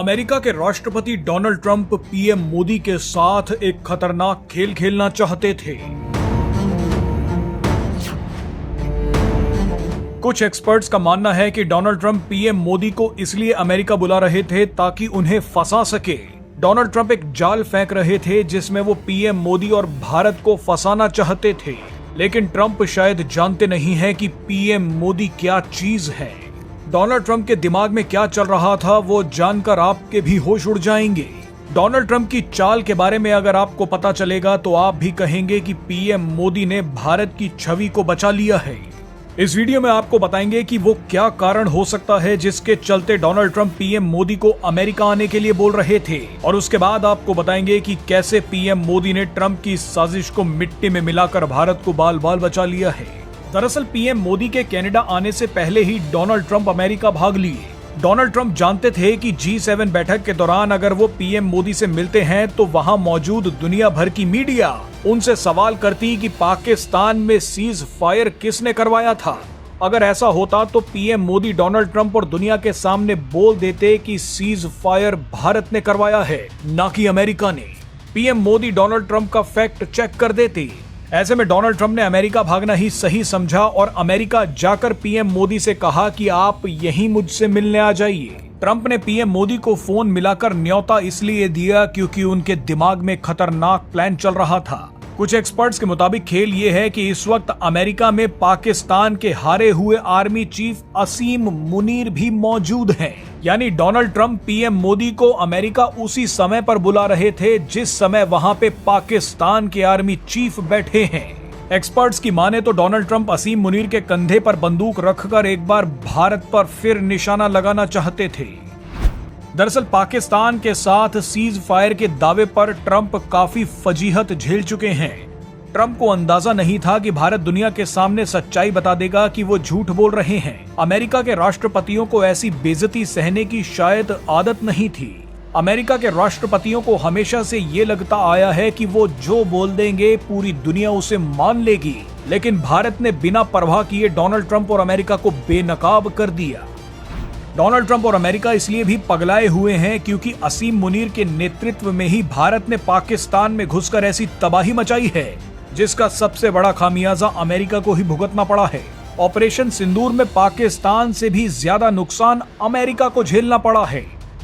America के राष्ट्रपति Donald Trump PM Modi के साथ एक खतरनाक खेल खेलना चाहते थे। कुछ एक्सपर्ट्स का मानना है कि डोनाल्ड ट्रंप पीएम मोदी को इसलिए अमेरिका बुला रहे थे ताकि उन्हें फंसा सके। डोनाल्ड ट्रंप एक जाल फेंक रहे थे जिसमें वो पीएम मोदी और भारत को फंसाना चाहते थे, लेकिन ट्रंप शायद जानते नहीं है कि पीएम मोदी क्या चीज है। डोनाल्ड ट्रंप के दिमाग में क्या चल रहा था वो जानकर आपके भी होश उड़ जाएंगे। डोनाल्ड ट्रंप की चाल के बारे में अगर आपको पता चलेगा तो आप भी कहेंगे कि पीएम मोदी ने भारत की छवि को बचा लिया है। इस वीडियो में आपको बताएंगे कि वो क्या कारण हो सकता है जिसके चलते डोनाल्ड ट्रंप पीएम मोदी को अमेरिका आने के लिए बोल रहे थे, और उसके बाद आपको बताएंगे कि कैसे पीएम मोदी ने ट्रंप की साजिश को मिट्टी में मिलाकर भारत को बाल बाल बचा लिया है। दरअसल पीएम मोदी के कनाडा आने से पहले ही डोनाल्ड ट्रंप अमेरिका भाग लिए। डोनाल्ड ट्रंप जानते थे कि G7 बैठक के दौरान अगर वो पीएम मोदी से मिलते हैं तो वहां मौजूद दुनिया भर की मीडिया उनसे सवाल करती कि पाकिस्तान में सीज फायर किसने करवाया था। अगर ऐसा होता तो पीएम मोदी डोनाल्ड ट्रंप और दुनिया के सामने बोल देते कि सीज फायर भारत ने करवाया है, ना कि अमेरिका ने। पीएम मोदी डोनाल्ड ट्रंप का फैक्ट चेक कर देते। ऐसे में डोनाल्ड ट्रंप ने अमेरिका भागना ही सही समझा और अमेरिका जाकर पीएम मोदी से कहा कि आप यहीं मुझसे मिलने आ जाइए। ट्रंप ने पीएम मोदी को फोन मिलाकर न्योता इसलिए दिया क्योंकि उनके दिमाग में खतरनाक प्लान चल रहा था। कुछ एक्सपर्ट्स के मुताबिक खेल ये है कि इस वक्त अमेरिका में पाकिस्तान के हारे हुए आर्मी चीफ असीम मुनीर भी मौजूद हैं। यानी डोनाल्ड ट्रंप पीएम मोदी को अमेरिका उसी समय पर बुला रहे थे जिस समय वहां पे पाकिस्तान के आर्मी चीफ बैठे हैं। एक्सपर्ट्स की माने तो डोनाल्ड ट्रंप असीम मुनीर के कंधे पर बंदूक रखकर एक बार भारत पर फिर निशाना लगाना चाहते थे। दरअसल पाकिस्तान के साथ सीज फायर के दावे पर ट्रंप काफी फजीहत झेल चुके हैं। ट्रंप को अंदाजा नहीं था कि भारत दुनिया के सामने सच्चाई बता देगा कि वो झूठ बोल रहे हैं। अमेरिका के राष्ट्रपतियों को ऐसी बेइज्जती सहने की शायद आदत नहीं थी। अमेरिका के राष्ट्रपतियों को हमेशा से ये लगता आया है कि वो जो बोल देंगे पूरी दुनिया उसे मान लेगी, लेकिन भारत ने बिना परवाह किए डोनाल्ड ट्रंप और अमेरिका को बेनकाब कर दिया। डोनाल्ड ट्रंप और अमेरिका इसलिए भी पगलाए हुए हैं क्योंकि असीम मुनीर के नेतृत्व में ही भारत ने पाकिस्तान में घुसकर ऐसी तबाही मचाई है जिसका सबसे बड़ा खामियाजा अमेरिका को ही भुगतना पड़ा है। ऑपरेशन सिंदूर में पाकिस्तान से भी ज्यादा नुकसान अमेरिका को झेलना पड़ा है।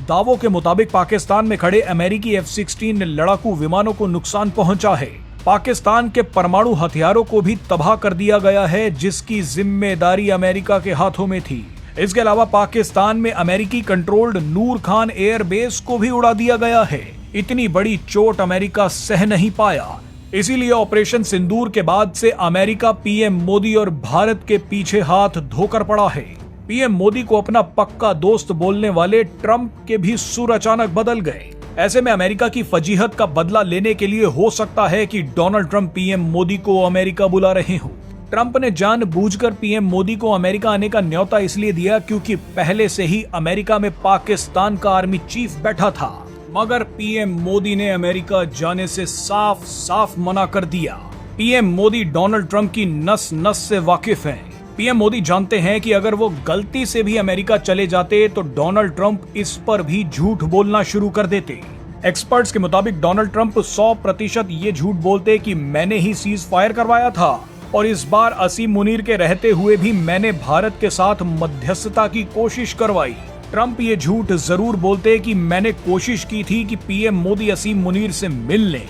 दावों के मुताबिक पाकिस्तान में खड़े अमेरिकी F-16 लड़ाकू विमानों को नुकसान पहुंचा है। पाकिस्तान के परमाणु हथियारों को भी तबाह कर दिया गया है जिसकी जिम्मेदारी अमेरिका के हाथों में थी। इसके अलावा पाकिस्तान में अमेरिकी कंट्रोल्ड नूर खान एयरबेस को भी उड़ा दिया गया है। इतनी बड़ी चोट अमेरिका सह नहीं पाया, इसीलिए ऑपरेशन सिंदूर के बाद से अमेरिका पीएम मोदी और भारत के पीछे हाथ धोकर पड़ा है। पीएम मोदी को अपना पक्का दोस्त बोलने वाले ट्रंप के भी सुर अचानक बदल गए। ऐसे में अमेरिका की फजीहत का बदला लेने के लिए हो सकता है कि डोनाल्ड ट्रंप पीएम मोदी को अमेरिका बुला रहे हो। ट्रंप ने जानबूझकर पीएम मोदी को अमेरिका आने का न्योता इसलिए दिया क्योंकि पहले से ही अमेरिका में पाकिस्तान का आर्मी चीफ बैठा था, मगर पीएम मोदी ने अमेरिका जाने से साफ साफ मना कर दिया। पीएम मोदी डोनाल्ड ट्रंप की नस नस से वाकिफ हैं। पीएम मोदी जानते हैं कि अगर वो गलती से भी अमेरिका चले जाते तो डोनाल्ड ट्रंप इस पर भी झूठ बोलना शुरू कर देते। एक्सपर्ट्स के मुताबिक डोनाल्ड ट्रंप 100% ये झूठ बोलते कि मैंने ही सीज फायर करवाया था और इस बार असीम मुनीर के रहते हुए भी मैंने भारत के साथ मध्यस्थता की कोशिश करवाई। ट्रंप ये झूठ जरूर बोलते कि मैंने कोशिश की थी कि पीएम मोदी असीम मुनीर से मिल लें।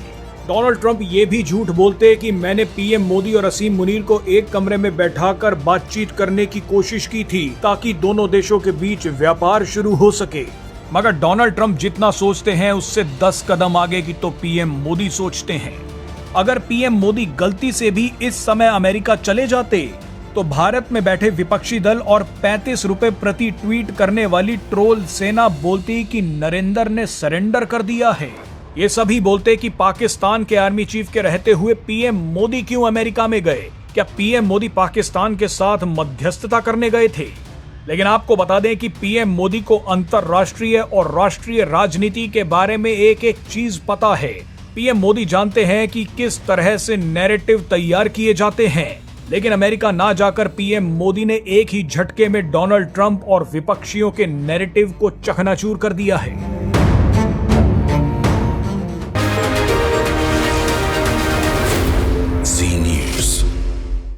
डोनाल्ड ट्रंप ये भी झूठ बोलते कि मैंने पीएम मोदी और असीम मुनीर को एक कमरे में बैठाकर बातचीत करने की कोशिश की थी ताकि दोनों देशों के बीच व्यापार शुरू हो सके। मगर डोनाल्ड ट्रंप जितना सोचते हैं उससे 10 कदम आगे की तो पीएम मोदी सोचते हैं। अगर पीएम मोदी गलती से भी इस समय अमेरिका चले जाते तो भारत में बैठे विपक्षी दल और 35 रुपए प्रति ट्वीट करने वाली ट्रोल सेना बोलती कि नरेंद्र ने सरेंडर कर दिया है। ये सभी बोलते कि पाकिस्तान के आर्मी चीफ के रहते हुए पीएम मोदी क्यों अमेरिका में गए, क्या पीएम मोदी पाकिस्तान के साथ मध्यस्थता करने गए थे। लेकिन आपको बता दें कि पीएम मोदी को अंतरराष्ट्रीय और राष्ट्रीय राजनीति के बारे में एक एक चीज पता है। पीएम मोदी जानते हैं कि किस तरह से नैरेटिव तैयार किए जाते हैं, लेकिन अमेरिका ना जाकर पीएम मोदी ने एक ही झटके में डोनाल्ड ट्रंप और विपक्षियों के नैरेटिव को चकनाचूर कर दिया है।